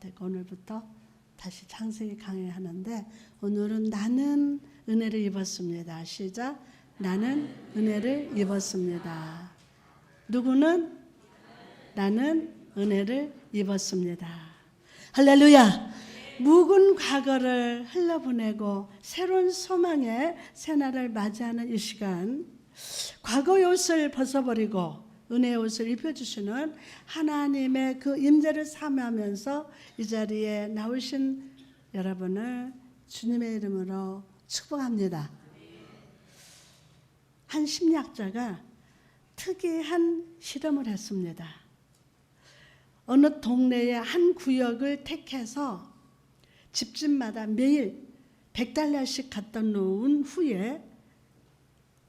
되고 오늘부터 다시 창세기 강의하는데 오늘은 나는 은혜를 입었습니다. 시작. 나는 은혜를 입었습니다. 누구는? 나는 은혜를 입었습니다. 할렐루야. 묵은 과거를 흘러보내고 새로운 소망의 새날을 맞이하는 이 시간, 과거의 옷을 벗어버리고 은혜의 옷을 입혀주시는 하나님의 그 임재를 사모하면서 이 자리에 나오신 여러분을 주님의 이름으로 축복합니다. 한 심리학자가 특이한 실험을 했습니다. 어느 동네의 한 구역을 택해서 집집마다 매일 100달러씩 갖다 놓은 후에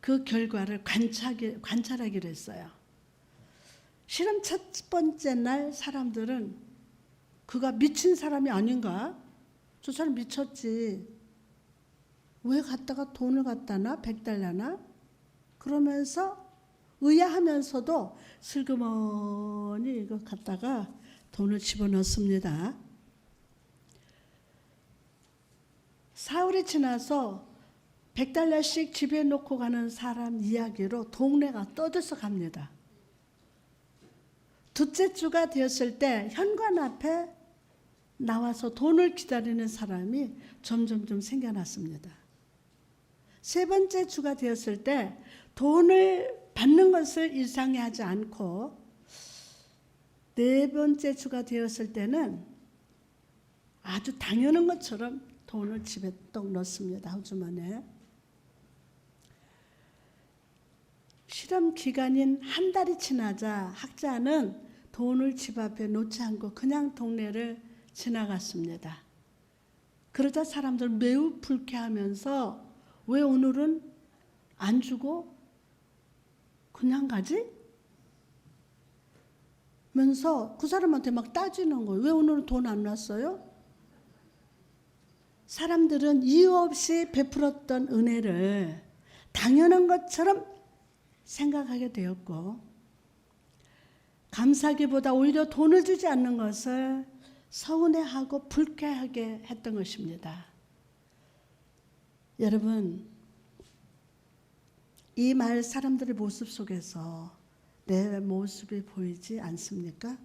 그 결과를 관찰하기로 했어요. 실험 첫 번째 날 사람들은 그가 미친 사람이 아닌가? 저 사람 미쳤지. 왜 갖다가 돈을 갖다 놔? 100달러나? 그러면서 의아하면서도 슬그머니 이거 갖다가 돈을 집어넣습니다. 사흘이 지나서 100달러씩 집에 놓고 가는 사람 이야기로 동네가 떠들썩합니다. 둘째 주가 되었을 때 현관 앞에 나와서 돈을 기다리는 사람이 점점 생겨났습니다. 세 번째 주가 되었을 때 돈을 받는 것을 일상에 하지 않고 네 번째 주가 되었을 때는 아주 당연한 것처럼 돈을 집에 떡 넣습니다. 호주머니에. 실험 기간인 한 달이 지나자 학자는 돈을 집 앞에 놓지 않고 그냥 동네를 지나갔습니다. 그러자 사람들 매우 불쾌하면서 왜 오늘은 안 주고 그냥 가지? 면서 그 사람한테 막 따지는 거예요. 왜 오늘은 돈 안 놨어요? 사람들은 이유 없이 베풀었던 은혜를 당연한 것처럼 생각하게 되었고 감사하기보다 오히려 돈을 주지 않는 것을 서운해하고 불쾌하게 했던 것입니다. 여러분, 이 말 사람들의 모습 속에서 내 모습이 보이지 않습니까?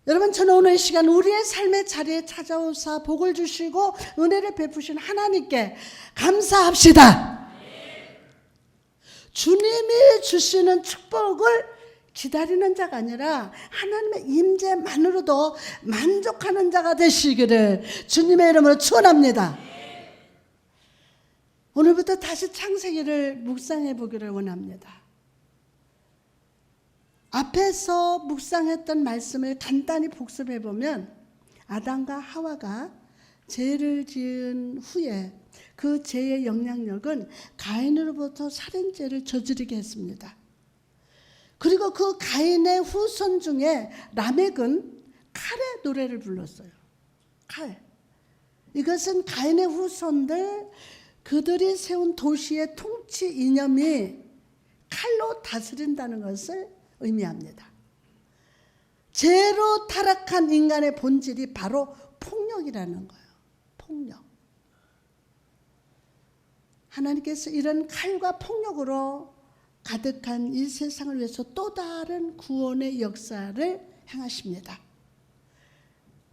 여러분, 저는 오늘 이 시간 우리의 삶의 자리에 찾아오사 복을 주시고 은혜를 베푸신 하나님께 감사합시다. 주님이 주시는 축복을 기다리는 자가 아니라 하나님의 임재만으로도 만족하는 자가 되시기를 주님의 이름으로 축원합니다. 오늘부터 다시 창세기를 묵상해 보기를 원합니다. 앞에서 묵상했던 말씀을 간단히 복습해 보면 아담과 하와가 죄를 지은 후에 그 죄의 영향력은 가인으로부터 살인죄를 저지르게 했습니다. 그리고 그 가인의 후손 중에 라멕은 칼의 노래를 불렀어요. 칼. 이것은 가인의 후손들, 그들이 세운 도시의 통치 이념이 칼로 다스린다는 것을 의미합니다. 죄로 타락한 인간의 본질이 바로 폭력이라는 거예요. 폭력. 하나님께서 이런 칼과 폭력으로 가득한 이 세상을 위해서 또 다른 구원의 역사를 행하십니다.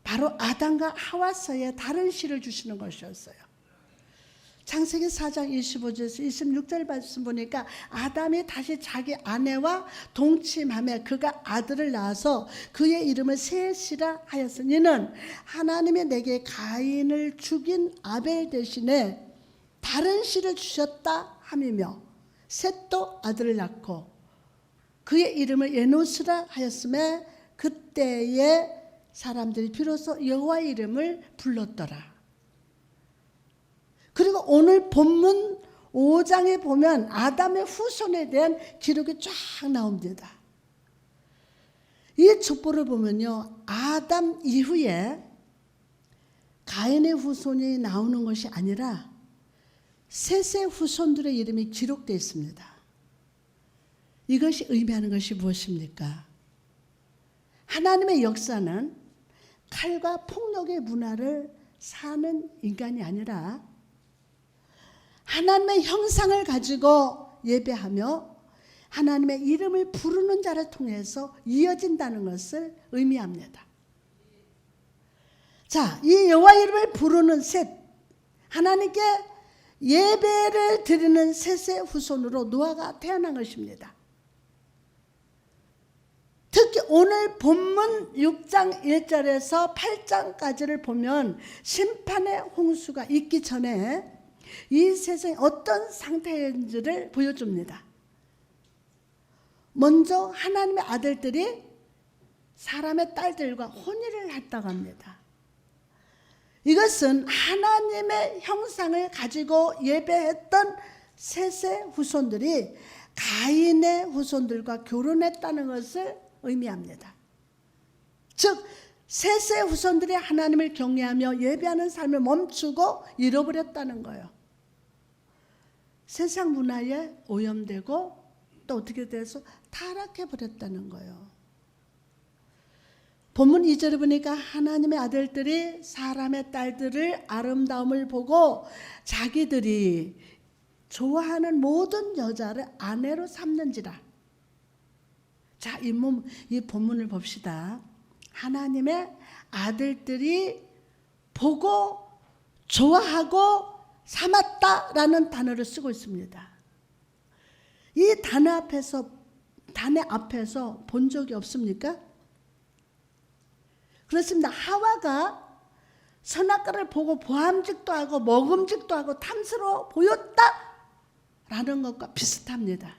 바로 아담과 하와서의 다른 시를 주시는 것이었어요. 창세기 4장 25절에서 26절 말씀 보니까 아담이 다시 자기 아내와 동침하며 그가 아들을 낳아서 그의 이름을 셋이라 하였으니 이는 하나님이 내게 가인을 죽인 아벨 대신에 다른 씨를 주셨다 함이며 셋도 아들을 낳고 그의 이름을 에노스라 하였음에 그때의 사람들이 비로소 여호와의 이름을 불렀더라. 그리고 오늘 본문 5장에 보면 아담의 후손에 대한 기록이 쫙 나옵니다. 이 족보를 보면요, 아담 이후에 가인의 후손이 나오는 것이 아니라 셋의 후손들의 이름이 기록되어 있습니다. 이것이 의미하는 것이 무엇입니까? 하나님의 역사는 칼과 폭력의 문화를 사는 인간이 아니라 하나님의 형상을 가지고 예배하며 하나님의 이름을 부르는 자를 통해서 이어진다는 것을 의미합니다. 자, 이 여호와 이름을 부르는 셋, 하나님께 예배를 드리는 셋의 후손으로 노아가 태어난 것입니다. 특히 오늘 본문 6장 1절에서 8장까지를 보면 심판의 홍수가 있기 전에 이 세상이 어떤 상태인지를 보여줍니다. 먼저 하나님의 아들들이 사람의 딸들과 혼인을 했다고 합니다. 이것은 하나님의 형상을 가지고 예배했던 셋의 후손들이 가인의 후손들과 결혼했다는 것을 의미합니다. 즉 셋의 후손들이 하나님을 경외하며 예배하는 삶을 멈추고 잃어버렸다는 거예요. 세상 문화에 오염되고 또 어떻게 돼서 타락해버렸다는 거예요. 본문 2절에 보니까 하나님의 아들들이 사람의 딸들을 아름다움을 보고 자기들이 좋아하는 모든 여자를 아내로 삼는지라. 자, 이 본문을 봅시다. 하나님의 아들들이 보고 좋아하고 삼았다라는 단어를 쓰고 있습니다. 이 단어 앞에서 본 적이 없습니까? 그렇습니다. 하와가 선악과를 보고 보암직도 하고 먹음직도 하고 탐스러워 보였다라는 것과 비슷합니다.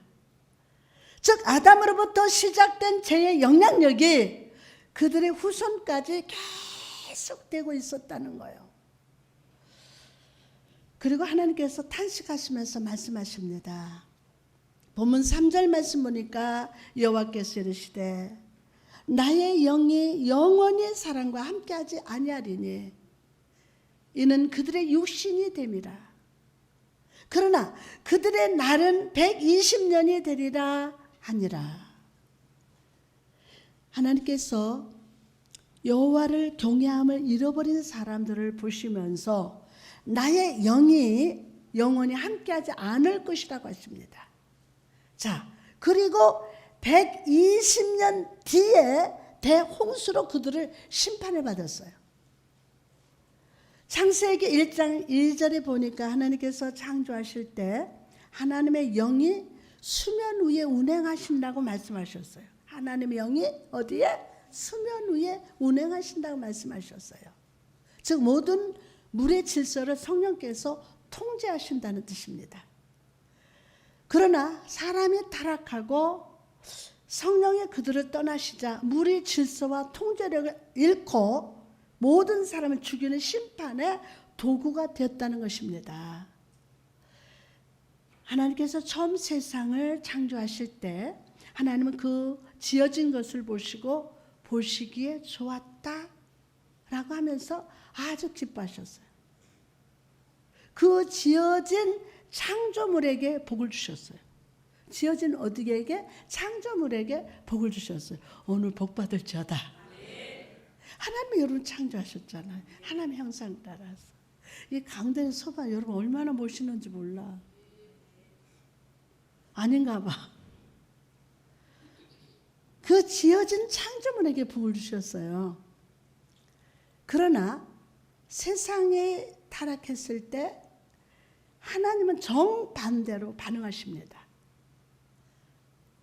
즉 아담으로부터 시작된 죄의 영향력이 그들의 후손까지 계속되고 있었다는 거예요. 그리고 하나님께서 탄식하시면서 말씀하십니다. 본문 3절 말씀 보니까 여호와께서 이르시되 나의 영이 영원히 사람과 함께하지 아니하리니 이는 그들의 육신이 됨이라. 그러나 그들의 날은 120년이 되리라 하니라. 하나님께서 여호와를 경외함을 잃어버린 사람들을 보시면서 나의 영이 영원히 함께하지 않을 것이라고 하십니다. 자, 그리고 120년 뒤에 대홍수로 그들을 심판을 받았어요. 창세기 1장 1절에 보니까 하나님께서 창조하실 때 하나님의 영이 수면 위에 운행하신다고 말씀하셨어요. 하나님의 영이 어디에? 수면 위에 운행하신다고 말씀하셨어요. 즉 모든 물의 질서를 성령께서 통제하신다는 뜻입니다. 그러나 사람이 타락하고 성령이 그들을 떠나시자 물의 질서와 통제력을 잃고 모든 사람을 죽이는 심판의 도구가 되었다는 것입니다. 하나님께서 처음 세상을 창조하실 때 하나님은 그 지어진 것을 보시고 보시기에 좋았다라고 하면서 아주 기뻐하셨어요. 그 지어진 창조물에게 복을 주셨어요. 지어진 어디에게? 창조물에게 복을 주셨어요. 오늘 복 받을지어다. 하나님이 여러분 창조하셨잖아요. 하나님의 형상 따라서. 이 강된 소바 여러분 얼마나 멋있는지 몰라. 아닌가 봐. 그 지어진 창조물에게 복을 주셨어요. 그러나 세상에 타락했을 때 하나님은 정반대로 반응하십니다.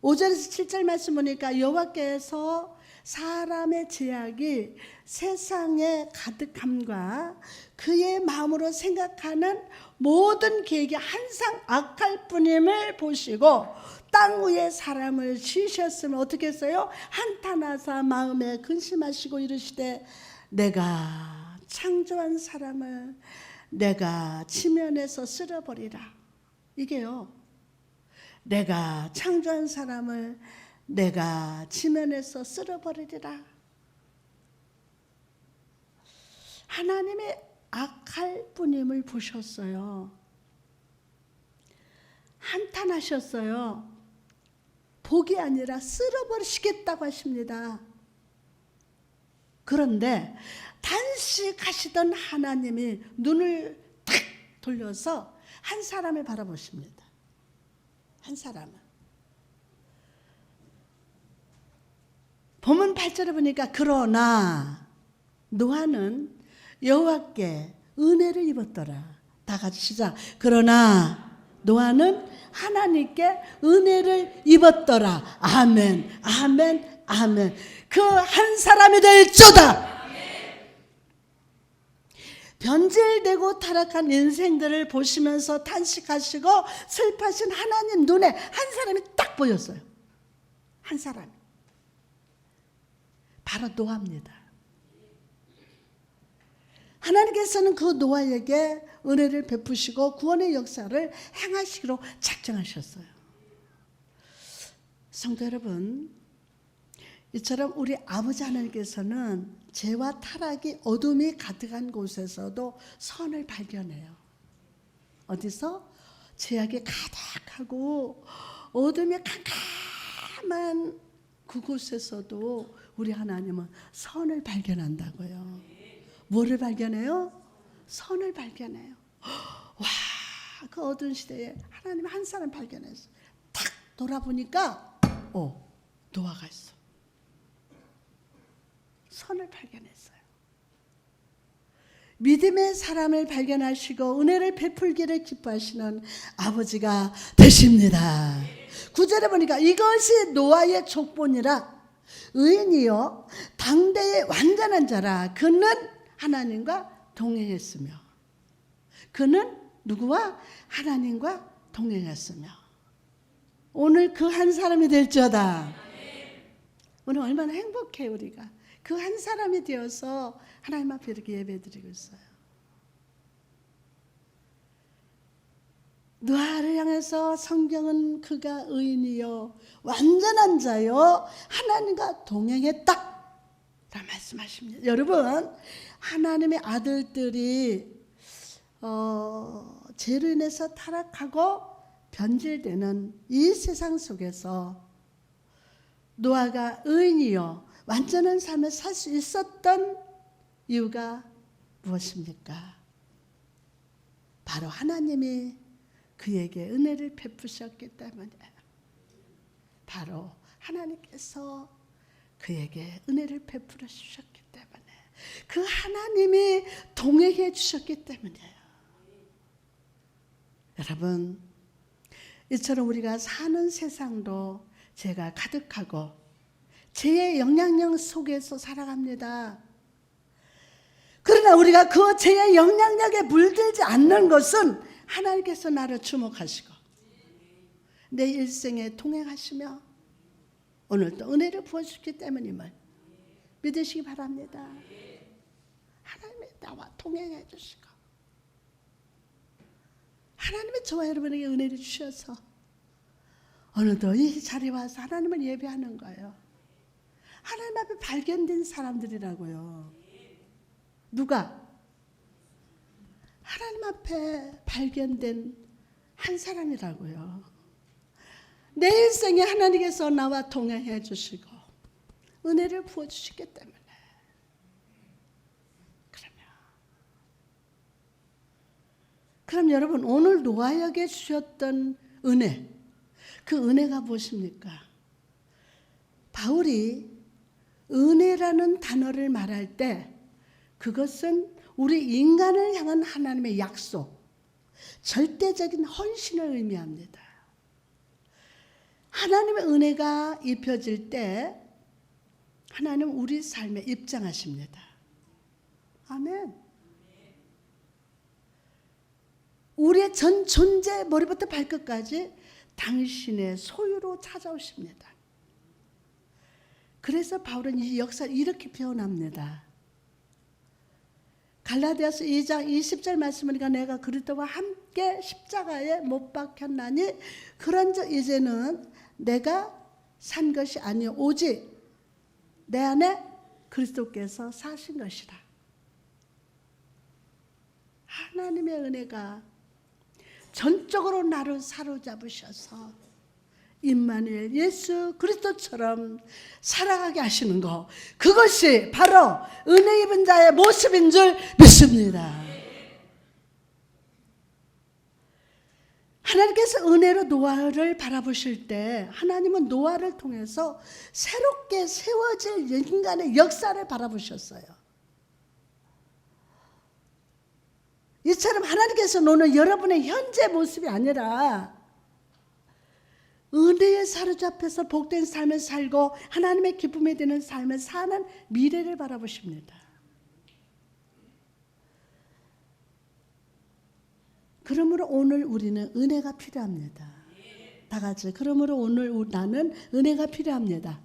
5절에서 7절 말씀 보니까 여호와께서 사람의 죄악이 세상에 가득함과 그의 마음으로 생각하는 모든 계획이 항상 악할 뿐임을 보시고 땅 위에 사람을 지으셨으면 어떻게 했어요? 한탄하사 마음에 근심하시고 이르시되 내가 창조한 사람을 내가 지면에서 쓸어버리라. 이게요. 내가 창조한 사람을 내가 지면에서 쓸어버리리라. 하나님의 악할 뿐임을 보셨어요. 한탄하셨어요. 복이 아니라 쓸어버리시겠다고 하십니다. 그런데 단식하시던 하나님이 눈을 탁 돌려서 한 사람을 바라보십니다. 한 사람은. 본문 8절에 보니까 그러나 노아는 여호와께 은혜를 입었더라. 다 같이 시작. 그러나 노아는 하나님께 은혜를 입었더라. 아멘, 아멘, 아멘. 그 한 사람이 될지어다. 변질되고 타락한 인생들을 보시면서 탄식하시고 슬퍼하신 하나님 눈에 한 사람이 딱 보였어요. 한 사람이. 바로 노아입니다. 하나님께서는 그 노아에게 은혜를 베푸시고 구원의 역사를 행하시기로 작정하셨어요. 성도 여러분, 이처럼 우리 아버지 하나님께서는 죄와 타락이 어둠이 가득한 곳에서도 선을 발견해요. 어디서? 죄악이 가득하고 어둠이 캄캄한 그곳에서도 우리 하나님은 선을 발견한다고요. 뭐를 발견해요? 선을 발견해요. 와, 그 어두운 시대에 하나님 한 사람 발견했어. 탁 돌아보니까 노아가 있어. 선을 발견했어요. 믿음의 사람을 발견하시고 은혜를 베풀기를 기뻐하시는 아버지가 되십니다. 9절에 보니까 이것이 노아의 족본이라 의인이요 당대의 완전한 자라. 그는 하나님과 동행했으며. 그는 누구와? 하나님과 동행했으며. 오늘 그 한 사람이 될지어다. 오늘 얼마나 행복해요 우리가. 그 한 사람이 되어서 하나님 앞에 이렇게 예배드리고 있어요. 노아를 향해서 성경은 그가 의인이요 완전한 자요 하나님과 동행했다 라 말씀하십니다. 여러분, 하나님의 아들들이 죄로 인해서 타락하고 변질되는 이 세상 속에서 노아가 의인이요 완전한 삶을 살 수 있었던 이유가 무엇입니까? 바로 하나님이 그에게 은혜를 베푸셨기 때문이에요. 바로 하나님께서 그에게 은혜를 베풀어 주셨기 때문에, 그 하나님이 동행해 주셨기 때문이에요. 여러분, 이처럼 우리가 사는 세상도 죄가 가득하고 죄의 영향력 속에서 살아갑니다. 그러나 우리가 그 죄의 영향력에 물들지 않는 것은 하나님께서 나를 주목하시고 내 일생에 동행하시며 오늘도 은혜를 부어주셨기 때문임을 믿으시기 바랍니다. 하나님이 나와 동행해 주시고 하나님이 저와 여러분에게 은혜를 주셔서 오늘도 이 자리에 와서 하나님을 예배하는 거예요. 하나님 앞에 발견된 사람들이라고요. 누가? 하나님 앞에 발견된 한 사람이라고요. 내 인생에 하나님께서 나와 동행해 주시고 은혜를 부어주시기 때문에. 그럼 여러분, 오늘 노아에게 주셨던 은혜, 그 은혜가 무엇입니까? 바울이 은혜라는 단어를 말할 때 그것은 우리 인간을 향한 하나님의 약속, 절대적인 헌신을 의미합니다. 하나님의 은혜가 입혀질 때 하나님은 우리 삶에 입장하십니다. 아멘. 우리의 전 존재 머리부터 발끝까지 당신의 소유로 찾아오십니다. 그래서 바울은 이 역사를 이렇게 표현합니다. 갈라디아서 2장 20절 말씀이니까 내가 그리스도와 함께 십자가에 못 박혔나니 그런즉 이제는 내가 산 것이 아니요 오직 내 안에 그리스도께서 사신 것이라. 하나님의 은혜가 전적으로 나를 사로잡으셔서 임마누엘 예수 그리스도처럼 살아가게 하시는 것, 그것이 바로 은혜 입은 자의 모습인 줄 믿습니다. 하나님께서 은혜로 노아를 바라보실 때 하나님은 노아를 통해서 새롭게 세워질 인간의 역사를 바라보셨어요. 이처럼 하나님께서 노는 여러분의 현재 모습이 아니라 은혜에 사로잡혀서 복된 삶을 살고 하나님의 기쁨에 드는 삶을 사는 미래를 바라보십니다. 그러므로 오늘 우리는 은혜가 필요합니다. 다 같이 그러므로 오늘 나는 은혜가 필요합니다.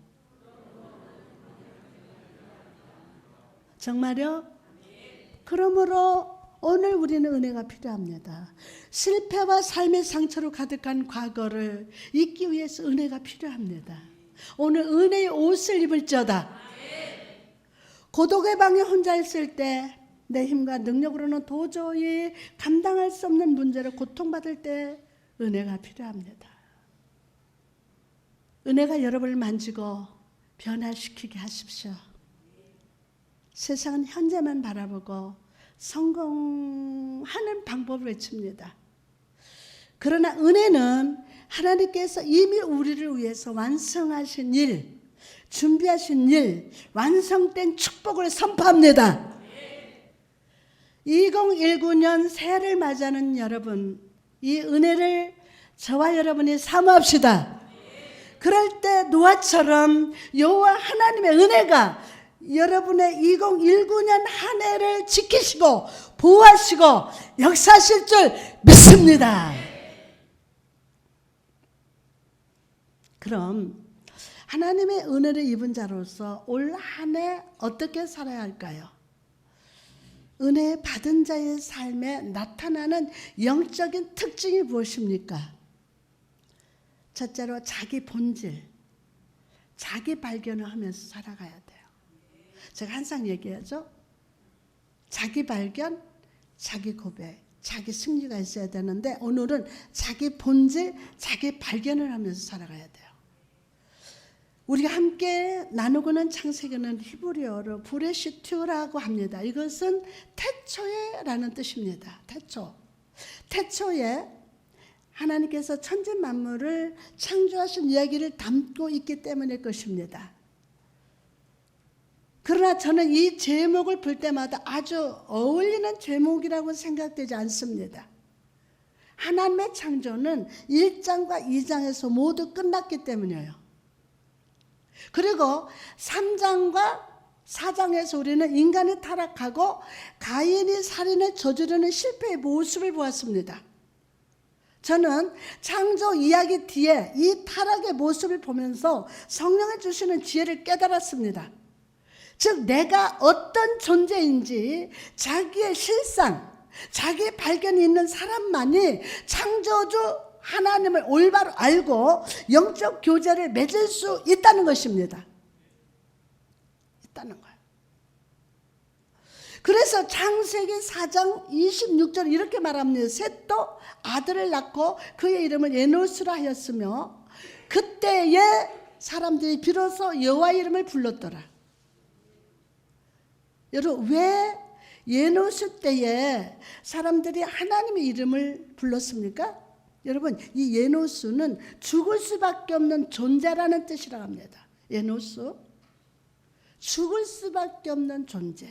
정말요? 그러므로 오늘 우리는 은혜가 필요합니다. 실패와 삶의 상처로 가득한 과거를 잊기 위해서 은혜가 필요합니다. 오늘 은혜의 옷을 입을지어다. 고독의 방에 혼자 있을 때 내 힘과 능력으로는 도저히 감당할 수 없는 문제를 고통받을 때 은혜가 필요합니다. 은혜가 여러분을 만지고 변화시키게 하십시오. 세상은 현재만 바라보고 성공하는 방법을 외칩니다. 그러나 은혜는 하나님께서 이미 우리를 위해서 완성하신 일, 준비하신 일, 완성된 축복을 선포합니다. 2019년 새해를 맞이하는 여러분, 이 은혜를 저와 여러분이 사모합시다. 그럴 때 노아처럼 여호와 하나님의 은혜가 여러분의 2019년 한 해를 지키시고 보호하시고 역사하실 줄 믿습니다. 그럼 하나님의 은혜를 입은 자로서 올 한 해 어떻게 살아야 할까요? 은혜 받은 자의 삶에 나타나는 영적인 특징이 무엇입니까? 첫째로 자기 본질, 자기 발견을 하면서 살아가야 돼요. 제가 항상 얘기하죠. 자기 발견, 자기 고백, 자기 승리가 있어야 되는데 오늘은 자기 본질, 자기 발견을 하면서 살아가야 돼요. 우리가 함께 나누고는 창세기는 히브리어로 브레시튜라고 합니다. 이것은 태초에라는 뜻입니다. 태초. 태초에 하나님께서 천지 만물을 창조하신 이야기를 담고 있기 때문일 것입니다. 그러나 저는 이 제목을 볼 때마다 아주 어울리는 제목이라고 생각되지 않습니다. 하나님의 창조는 1장과 2장에서 모두 끝났기 때문이에요. 그리고 3장과 4장에서 우리는 인간이 타락하고 가인이 살인을 저지르는 실패의 모습을 보았습니다. 저는 창조 이야기 뒤에 이 타락의 모습을 보면서 성령이 주시는 지혜를 깨달았습니다. 즉 내가 어떤 존재인지 자기의 실상, 자기 발견이 있는 사람만이 창조주 하나님을 올바로 알고 영적 교제를 맺을 수 있다는 것입니다. 있다는 거예요. 그래서 창세기 4장 26절 이렇게 말합니다. 셋도 아들을 낳고 그의 이름을 에노스라 하였으며 그때에 사람들이 비로소 여호와 이름을 불렀더라. 여러분 왜 에노스 때에 사람들이 하나님의 이름을 불렀습니까? 여러분 이 에노스는 죽을 수밖에 없는 존재라는 뜻이라고 합니다. 에노스 죽을 수밖에 없는 존재.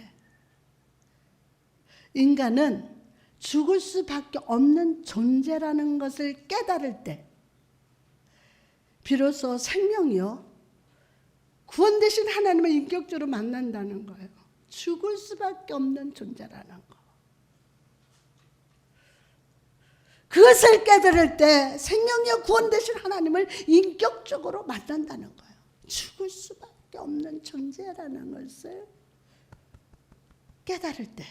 인간은 죽을 수밖에 없는 존재라는 것을 깨달을 때 비로소 생명이요 구원 되신 하나님을 인격적으로 만난다는 거예요. 죽을 수밖에 없는 존재라는 거. 그것을 깨달을 때 생명이요 구원 되신 하나님을 인격적으로 만난다는 거예요. 죽을 수밖에 없는 존재라는 것을 깨달을 때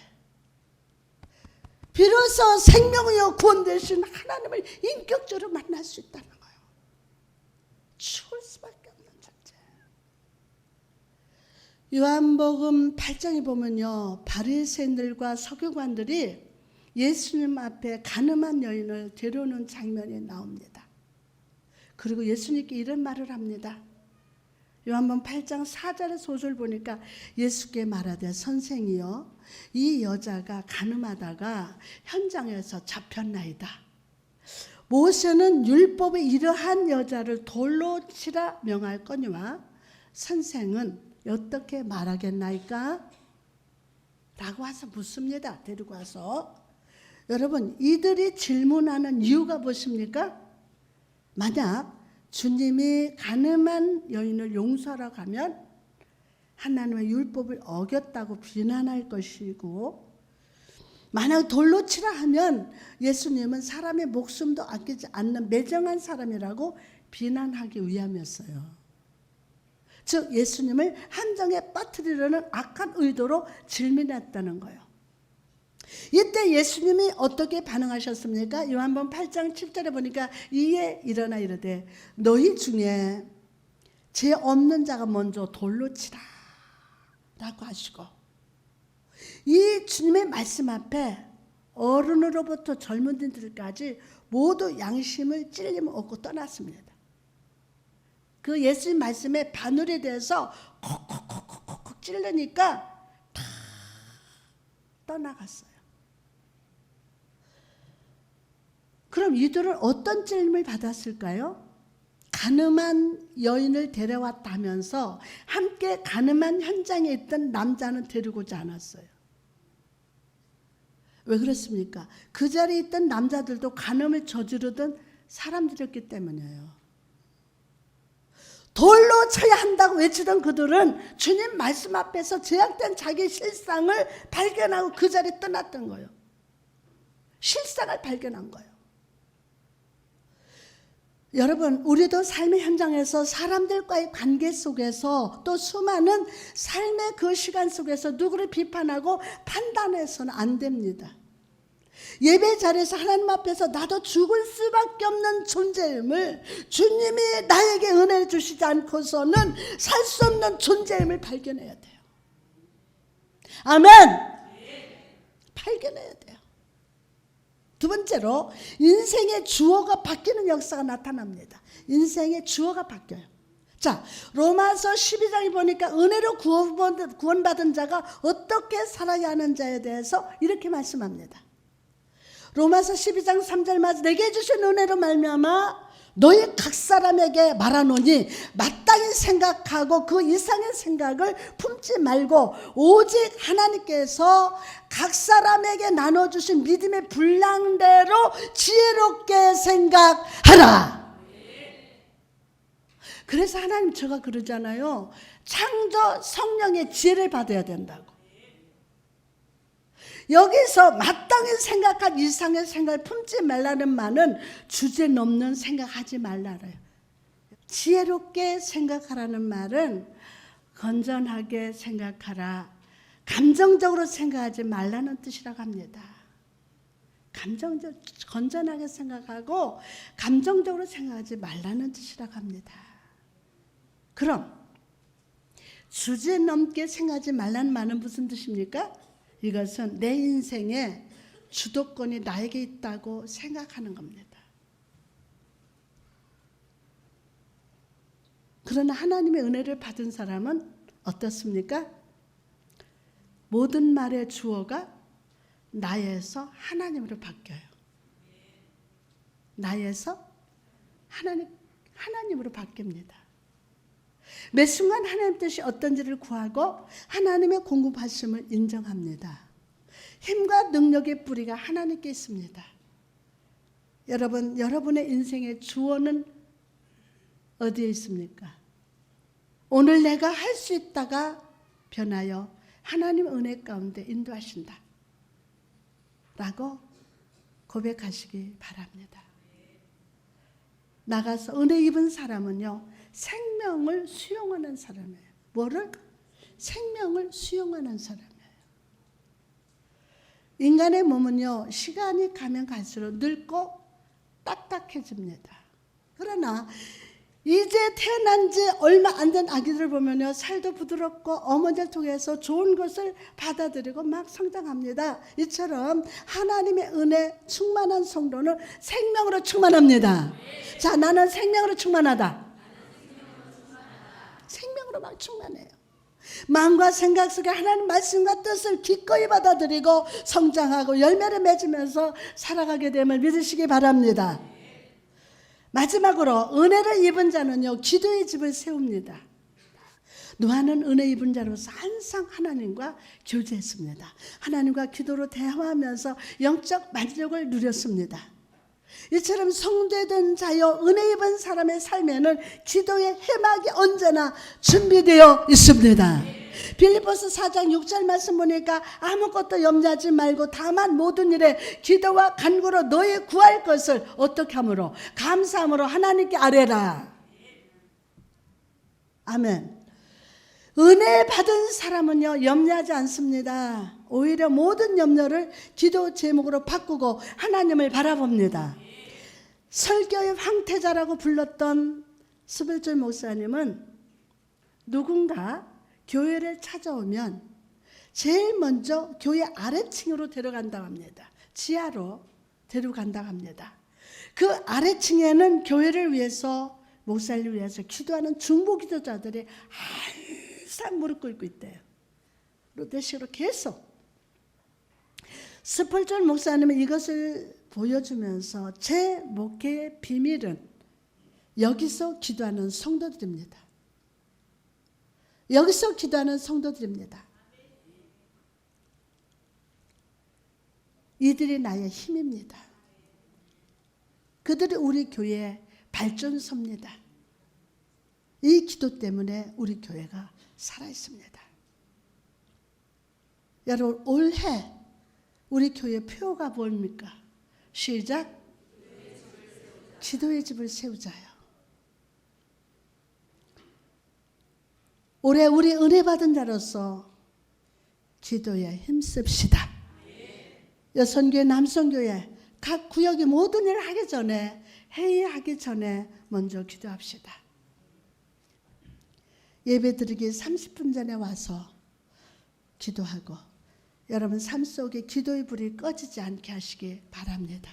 비로소 생명이요 구원 되신 하나님을 인격적으로 만날 수 있다는 거예요. 죽을 수밖에 없는 존재. 요한복음 8장에 보면요, 바리새인들과 서기관들이 예수님 앞에 가늠한 여인을 데려오는 장면이 나옵니다. 그리고 예수님께 이런 말을 합니다. 요한복음 8장 4절의 소절 보니까 예수께 말하되 선생이여 이 여자가 간음하다가 현장에서 잡혔나이다. 모세는 율법에 이러한 여자를 돌로 치라 명할거니와 선생은 어떻게 말하겠나이까? 라고 와서 묻습니다. 데리고 와서. 여러분, 이들이 질문하는 이유가 무엇입니까? 만약 주님이 간음한 여인을 용서하라고 하면 하나님의 율법을 어겼다고 비난할 것이고, 만약 돌로 치라 하면 예수님은 사람의 목숨도 아끼지 않는 매정한 사람이라고 비난하기 위함이었어요. 즉 예수님을 함정에 빠뜨리려는 악한 의도로 질문했다는 거예요. 이때 예수님이 어떻게 반응하셨습니까? 요한복음 8장 7절에 보니까 이에 일어나 이르되 너희 중에 죄 없는 자가 먼저 돌로 치라 라고 하시고, 이 주님의 말씀 앞에 어른으로부터 젊은이들까지 모두 양심을 찔림을 얻고 떠났습니다. 그 예수님 말씀에 바늘에 대해서 콕콕콕콕콕 찔르니까 다 떠나갔어요. 그럼 이들은 어떤 찔림을 받았을까요? 간음한 여인을 데려왔다면서 함께 간음한 현장에 있던 남자는 데리고 오지 않았어요. 왜 그렇습니까? 그 자리에 있던 남자들도 간음을 저지르던 사람들이었기 때문이에요. 돌로 쳐야 한다고 외치던 그들은 주님 말씀 앞에서 제약된 자기 실상을 발견하고 그 자리에 떠났던 거예요. 실상을 발견한 거예요. 여러분, 우리도 삶의 현장에서 사람들과의 관계 속에서 또 수많은 삶의 그 시간 속에서 누구를 비판하고 판단해서는 안 됩니다. 예배 자리에서 하나님 앞에서 나도 죽을 수밖에 없는 존재임을, 주님이 나에게 은혜를 주시지 않고서는 살 수 없는 존재임을 발견해야 돼요. 아멘! 발견해야 돼요. 두 번째로 인생의 주어가 바뀌는 역사가 나타납니다. 인생의 주어가 바뀌어요. 자, 로마서 12장에 보니까 은혜로 구원받은 자가 어떻게 살아야 하는지에 대해서 이렇게 말씀합니다. 로마서 12장 3절 말씀, 내게 주신 은혜로 말미암아 너희 각 사람에게 말하노니 마땅히 생각하고 그 이상의 생각을 품지 말고 오직 하나님께서 각 사람에게 나눠주신 믿음의 분량대로 지혜롭게 생각하라. 그래서 하나님 제가 그러잖아요. 창조 성령의 지혜를 받아야 된다고. 여기서 마땅히 생각한 이상의 생각을 품지 말라는 말은 주제 넘는 생각하지 말라래요. 지혜롭게 생각하라는 말은 건전하게 생각하라, 감정적으로 생각하지 말라는 뜻이라고 합니다. 건전하게 생각하고 감정적으로 생각하지 말라는 뜻이라고 합니다. 그럼 주제 넘게 생각하지 말라는 말은 무슨 뜻입니까? 이것은 내 인생의 주도권이 나에게 있다고 생각하는 겁니다. 그러나 하나님의 은혜를 받은 사람은 어떻습니까? 모든 말의 주어가 나에서 하나님으로 바뀌어요. 나에서 하나님으로 바뀝니다. 매 순간 하나님 뜻이 어떤지를 구하고 하나님의 공급하심을 인정합니다. 힘과 능력의 뿌리가 하나님께 있습니다. 여러분, 여러분의 인생의 주어는 어디에 있습니까? 오늘 내가 할 수 있다가 변하여 하나님 은혜 가운데 인도하신다 라고 고백하시기 바랍니다. 나가서 은혜 입은 사람은요, 생명을 수용하는 사람이에요. 뭐를? 생명을 수용하는 사람이에요. 인간의 몸은요, 시간이 가면 갈수록 늙고 딱딱해집니다. 그러나 이제 태어난 지 얼마 안 된 아기들 보면요, 살도 부드럽고 어머니를 통해서 좋은 것을 받아들이고 막 성장합니다. 이처럼 하나님의 은혜 충만한 성도는 생명으로 충만합니다. 자, 나는 생명으로 충만하다. 생명으로 막 충만해요. 마음과 생각 속에 하나님 말씀과 뜻을 기꺼이 받아들이고 성장하고 열매를 맺으면서 살아가게 됨을 믿으시기 바랍니다. 마지막으로 은혜를 입은 자는요, 기도의 집을 세웁니다. 노아는 은혜 입은 자로서 항상 하나님과 교제했습니다. 하나님과 기도로 대화하면서 영적 만족을 누렸습니다. 이처럼 성도된 자여 은혜 입은 사람의 삶에는 기도의 해막이 언제나 준비되어 있습니다. 빌립보서 4장 6절 말씀 보니까 아무것도 염려하지 말고 다만 모든 일에 기도와 간구로 너희 구할 것을 어떻게 함으로? 감사함으로 하나님께 아뢰라. 아멘. 은혜 받은 사람은요, 염려하지 않습니다. 오히려 모든 염려를 기도 제목으로 바꾸고 하나님을 바라봅니다. 설교의 황태자라고 불렀던 스벨존 목사님은 누군가 교회를 찾아오면 제일 먼저 교회 아래층으로 데려간다고 합니다. 지하로 데려간다고 합니다. 그 아래층에는 교회를 위해서, 목사를 위해서 기도하는 중보 기도자들이 항상 무릎 꿇고 있대요. 롯데식으로 계속. 스펄전 목사님은 이것을 보여주면서 제 목회의 비밀은 여기서 기도하는 성도들입니다. 여기서 기도하는 성도들입니다. 이들이 나의 힘입니다. 그들이 우리 교회의 발전소입니다. 이 기도 때문에 우리 교회가 살아있습니다. 여러분, 올해 우리 교회 표가 뭡니까? 시작. 기도의 집을 세우자요. 올해 우리 은혜 받은 자로서 기도에 힘씁시다. 여선교회, 남선교회 각 구역이 모든 일을 하기 전에, 회의하기 전에 먼저 기도합시다. 예배드리기 30분 전에 와서 기도하고 여러분 삶 속에 기도의 불이 꺼지지 않게 하시기 바랍니다.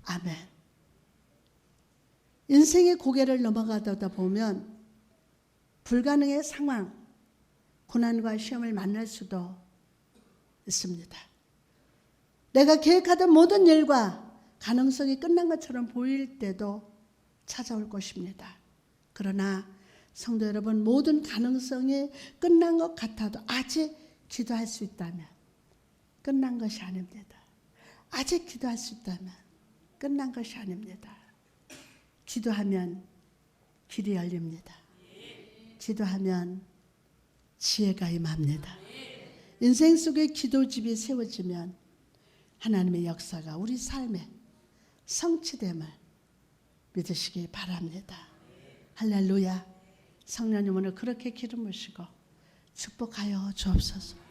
아멘. 인생의 고개를 넘어가다 보면 불가능의 상황, 고난과 시험을 만날 수도 있습니다. 내가 계획하던 모든 일과 가능성이 끝난 것처럼 보일 때도 찾아올 것입니다. 그러나 성도 여러분, 모든 가능성이 끝난 것 같아도 아직 기도할 수 있다면 끝난 것이 아닙니다. 아직 기도할 수 있다면 끝난 것이 아닙니다. 기도하면 길이 열립니다. 기도하면 지혜가 임합니다. 인생 속에 기도집이 세워지면 하나님의 역사가 우리 삶에 성취됨을 믿으시기 바랍니다. 할렐루야. 성령님 오늘 그렇게 기름 부으시고 축복하여 주옵소서.